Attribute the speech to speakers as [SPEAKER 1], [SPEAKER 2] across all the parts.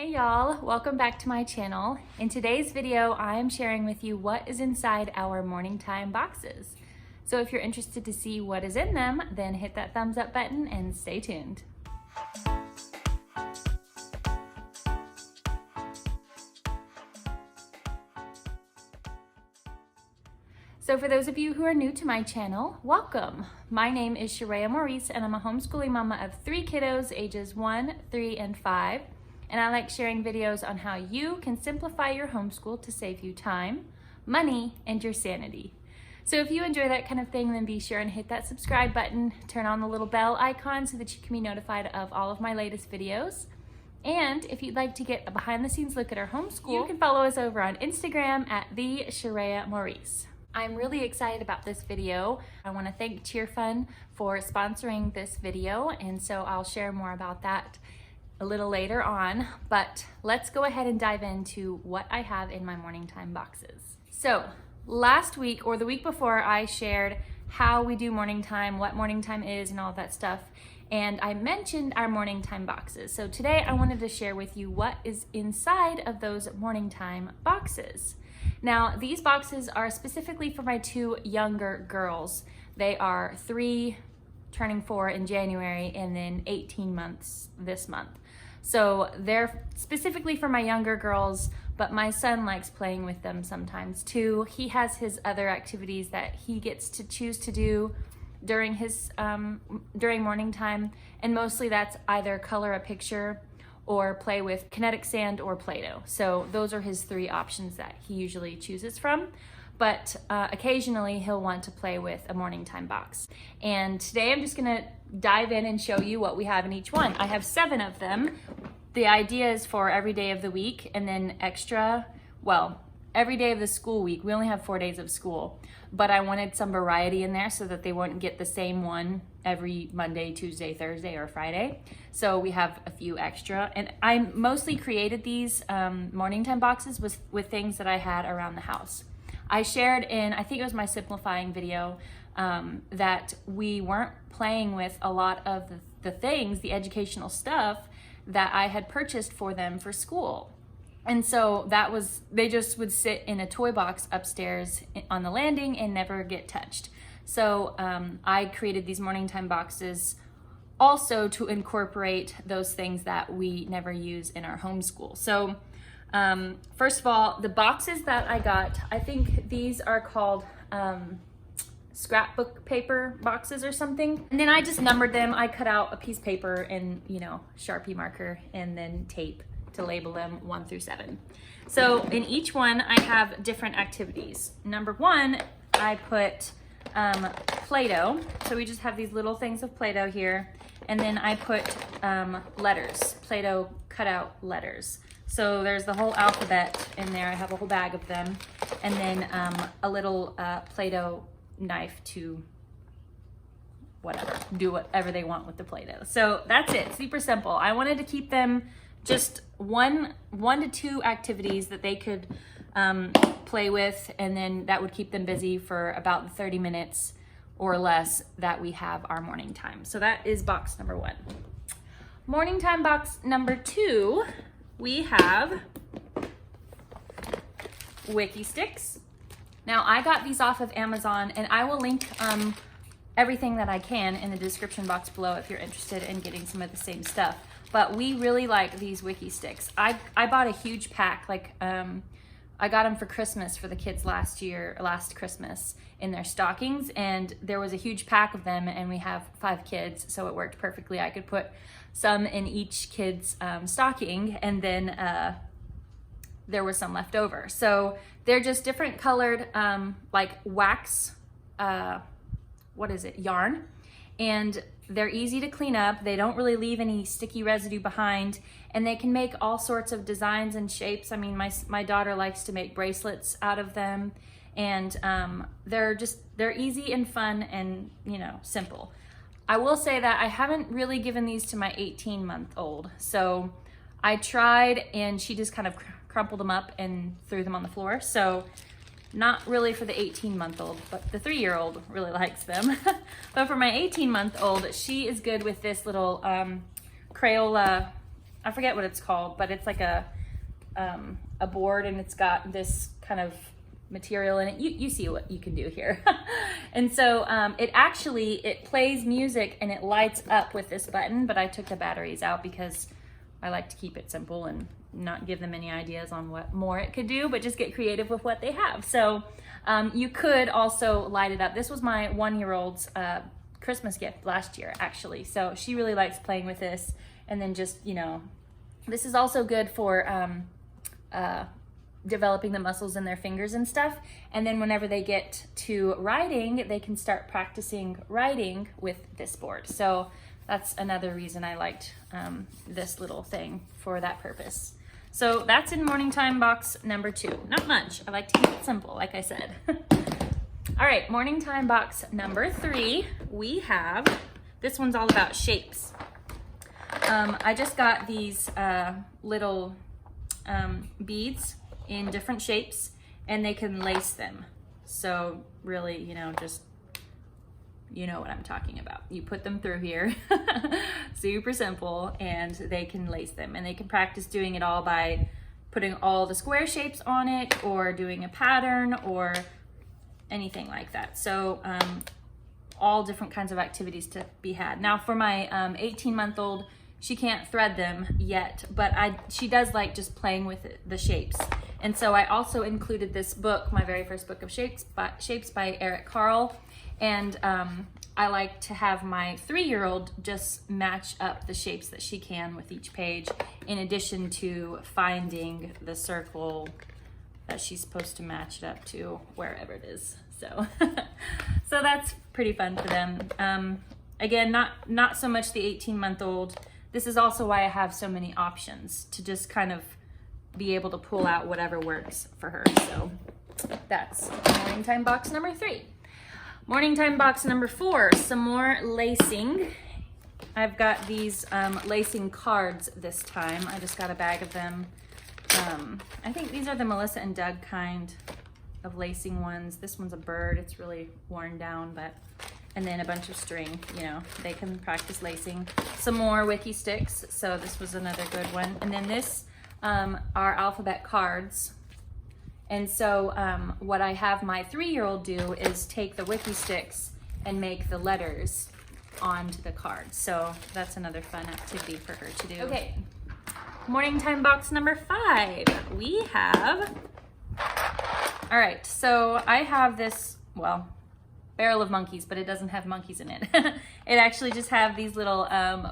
[SPEAKER 1] Hey y'all, welcome back to my channel. In today's video, I am sharing with you what is inside our morning time boxes. So if you're interested to see what is in them, then hit that thumbs up button and stay tuned. So for those of you who are new to my channel, welcome. My name is Sherea Maurice and I'm a homeschooling mama of 3 kiddos ages 1, 3, and 5. And I like sharing videos on how you can simplify your homeschool to save you time, money, and your sanity. So if you enjoy that kind of thing, then be sure and hit that subscribe button, turn on the little bell icon so that you can be notified of all of my latest videos. And if you'd like to get a behind the scenes look at our homeschool, you can follow us over on Instagram at @the_Sherea_Maurice. I'm really excited about this video. I want to thank CHEERFUN for sponsoring this video, and so I'll share more about that a little later on, but let's go ahead and dive into what I have in my morning time boxes. So last week or the week before, I shared how we do morning time, what morning time is, and all of that stuff, and I mentioned our morning time boxes. So today I wanted to share with you what is inside of those morning time boxes. Now, these boxes are specifically for my 2 younger girls. They are 3, turning 4 in January, and then 18 months this month. So they're specifically for my younger girls, but my son likes playing with them sometimes too. He has his other activities that he gets to choose to do during his during morning time, and mostly that's either color a picture or play with kinetic sand or Play-Doh. So those are his 3 options that he usually chooses from. But occasionally he'll want to play with a morning time box. And today I'm just gonna dive in and show you what we have in each one. I have 7 of them. The idea is for every day of the week, and then extra, well, every day of the school week. We only have 4 days of school, but I wanted some variety in there so that they wouldn't get the same one every Monday, Tuesday, Thursday, or Friday. So we have a few extra. And I mostly created these morning time boxes with things that I had around the house. I shared in, I think it was my simplifying video, that we weren't playing with a lot of the things, the educational stuff that I had purchased for them for school. And so that was, they just would sit in a toy box upstairs on the landing and never get touched. So I created these morning time boxes also to incorporate those things that we never use in our homeschool. So first of all, the boxes that I got, I think these are called scrapbook paper boxes or something. And then I just numbered them. I cut out a piece of paper and, you know, Sharpie marker and then tape to label them 1 through 7. So in each one, I have different activities. Number 1, I put Play-Doh. So we just have these little things of Play-Doh here. And then I put letters, Play-Doh cutout letters. So there's the whole alphabet in there. I have a whole bag of them. And then a little Play-Doh knife to whatever, do whatever they want with the Play-Doh. So that's it, super simple. I wanted to keep them just one to 2 activities that they could play with, and then that would keep them busy for about the 30 minutes or less that we have our morning time. So that is box number 1. Morning time box number 2, we have Wiki Stix. Now I got these off of Amazon, and I will link everything that I can in the description box below if you're interested in getting some of the same stuff. But we really like these Wiki Stix. I bought a huge pack, like I got them for Christmas for the kids last Christmas in their stockings, and there was a huge pack of them, and we have 5 kids, so it worked perfectly. I could put some in each kid's stocking, and then there was some left over. So they're just different colored, like wax, yarn, and they're easy to clean up. They don't really leave any sticky residue behind, and they can make all sorts of designs and shapes. I mean, my daughter likes to make bracelets out of them, and they're easy and fun and, you know, simple. I will say that I haven't really given these to my 18-month-old. So I tried, and she just kind of crumpled them up and threw them on the floor. So not really for the 18-month-old, but the 3-year-old really likes them. But for my 18-month-old, she is good with this little Crayola I forget what it's called, but it's like a board, and it's got this kind of material in it. You see what you can do here. And so it plays music and it lights up with this button, but I took the batteries out because I like to keep it simple and not give them any ideas on what more it could do, but just get creative with what they have. So you could also light it up. This was my 1-year-old's Christmas gift last year, actually. So she really likes playing with this. And then just, you know, this is also good for developing the muscles in their fingers and stuff. And then whenever they get to writing, they can start practicing writing with this board. So that's another reason I liked this little thing for that purpose. So that's in morning time box number 2. Not much. I like to keep it simple, like I said. All right, morning time box number 3. We have, this one's all about shapes. I just got these little beads in different shapes, and they can lace them. So really, you know, just, you know what I'm talking about. You put them through here, super simple, and they can lace them. And they can practice doing it all by putting all the square shapes on it, or doing a pattern, or anything like that. So all different kinds of activities to be had. Now for my 18-month-old, she can't thread them yet, but she does like just playing with the shapes. And so I also included this book, my very first book of Shapes by Eric Carle. And I like to have my 3-year-old just match up the shapes that she can with each page, in addition to finding the circle that she's supposed to match it up to wherever it is. So, so that's pretty fun for them. Again, not so much the 18-month-old. This is also why I have so many options to just kind of be able to pull out whatever works for her. So that's morning time box number 3. Morning time box number 4, some more lacing. I've got these lacing cards this time. I just got a bag of them. I think these are the Melissa and Doug kind of lacing ones. This one's a bird. It's really worn down, but, and then a bunch of string, you know, they can practice lacing. Some more Wiki Stix. So this was another good one. And then this are alphabet cards. And so what I have my 3-year-old do is take the Wiki Stix and make the letters onto the card. So that's another fun activity for her to do. Okay, morning time box number 5. We have, all right, so I have this, well, barrel of monkeys, but it doesn't have monkeys in it. It actually just have these little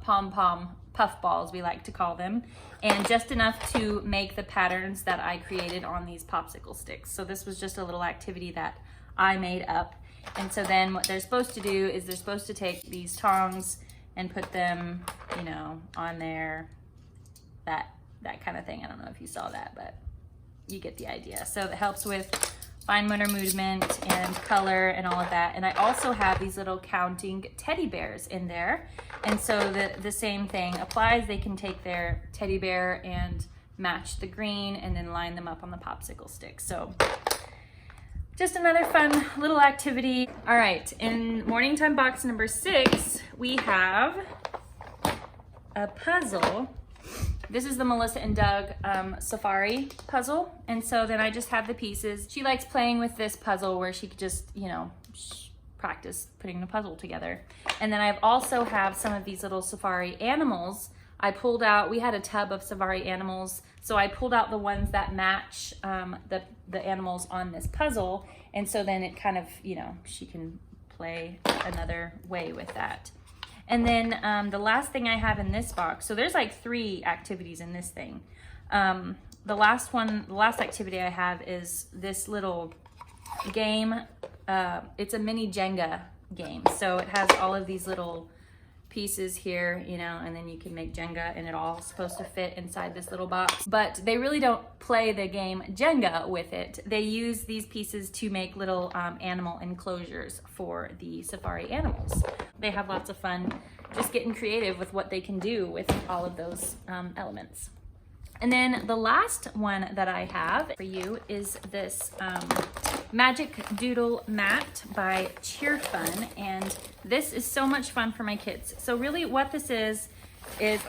[SPEAKER 1] pom-pom puff balls, we like to call them, and just enough to make the patterns that I created on these popsicle sticks. So this was just a little activity that I made up. And so then what they're supposed to do is they're supposed to take these tongs and put them, you know, on there, that kind of thing. I don't know if you saw that, but you get the idea. So it helps with fine motor movement and color and all of that. And I also have these little counting teddy bears in there. And so the same thing applies. They can take their teddy bear and match the green and then line them up on the popsicle stick. So just another fun little activity. All right, in morning time box number 6, we have a puzzle. This is the Melissa and Doug Safari puzzle. And so then I just have the pieces. She likes playing with this puzzle where she could just, you know, practice putting the puzzle together. And then I also have some of these little safari animals. I pulled out, we had a tub of safari animals, so I pulled out the ones that match the animals on this puzzle. And so then it kind of, you know, she can play another way with that. And then the last thing I have in this box, so there's like 3 activities in this thing. The last activity I have is this little game. It's a mini Jenga game. So it has all of these little pieces here, you know, and then you can make Jenga, and it all supposed to fit inside this little box. But they really don't play the game Jenga with it. They use these pieces to make little animal enclosures for the safari animals. They have lots of fun just getting creative with what they can do with all of those elements. And then the last one that I have for you is this Magic Doodle Mat by CHEERFUN, and this is so much fun for my kids. So really what this is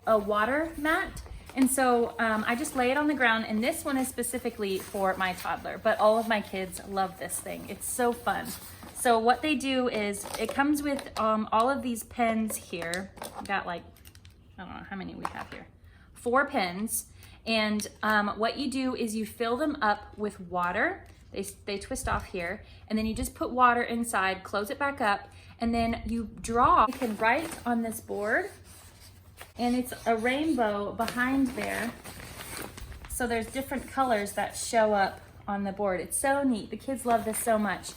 [SPEAKER 1] a water mat, And so I just lay it on the ground, and this one is specifically for my toddler, but all of my kids love this thing. It's so fun. So what they do is, it comes with all of these pens here. I've got like, I don't know how many we have here. 4 pens. And what you do is you fill them up with water. They twist off here, and then you just put water inside, close it back up, and then you draw. You can write on this board, and it's a rainbow behind there. So there's different colors that show up on the board. It's so neat. The kids love this so much.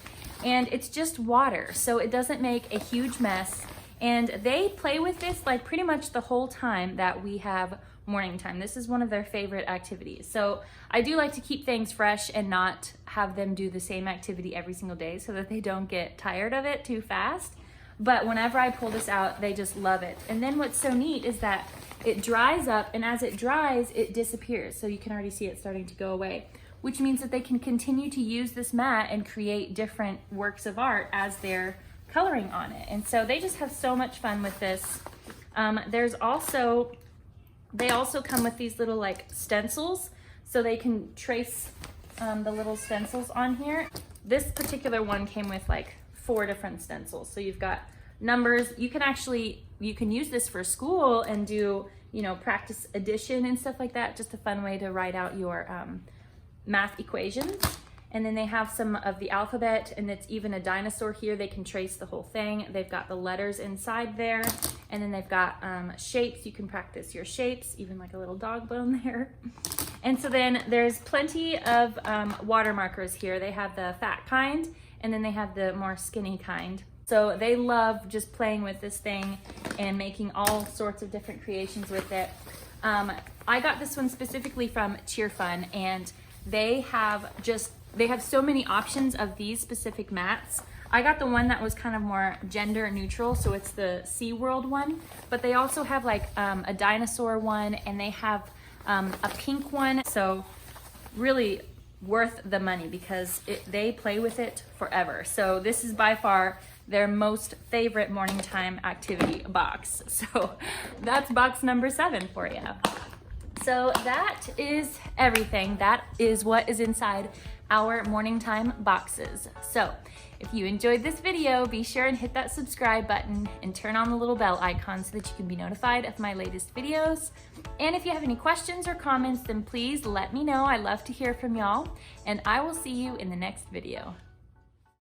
[SPEAKER 1] And it's just water, so it doesn't make a huge mess. And they play with this like pretty much the whole time that we have morning time. This is one of their favorite activities. So I do like to keep things fresh and not have them do the same activity every single day so that they don't get tired of it too fast. But whenever I pull this out, they just love it. And then what's so neat is that it dries up, and as it dries, it disappears. So you can already see it starting to go away, which means that they can continue to use this mat and create different works of art as they're coloring on it. And so they just have so much fun with this. They also come with these little like stencils, so they can trace the little stencils on here. This particular one came with like 4 different stencils. So you've got numbers. You can use this for school and do, you know, practice addition and stuff like that. Just a fun way to write out your math equations. And then they have some of the alphabet, and it's even a dinosaur here. They can trace the whole thing. They've got the letters inside there, and then they've got shapes. You can practice your shapes, even like a little dog bone there. And so then there's plenty of water markers here. They have the fat kind, and then they have the more skinny kind. So they love just playing with this thing and making all sorts of different creations with it. I got this one specifically from CHEERFUN, and they have so many options of these specific mats. I got the one that was kind of more gender neutral, so it's the SeaWorld one, but they also have like a dinosaur one, and they have a pink one. So really worth the money because they play with it forever. So this is by far their most favorite morning time activity box. So that's box number 7 for you. So that is everything. That is what is inside our morning time boxes. So if you enjoyed this video, be sure and hit that subscribe button and turn on the little bell icon so that you can be notified of my latest videos. And if you have any questions or comments, then please let me know. I love to hear from y'all, and I will see you in the next video.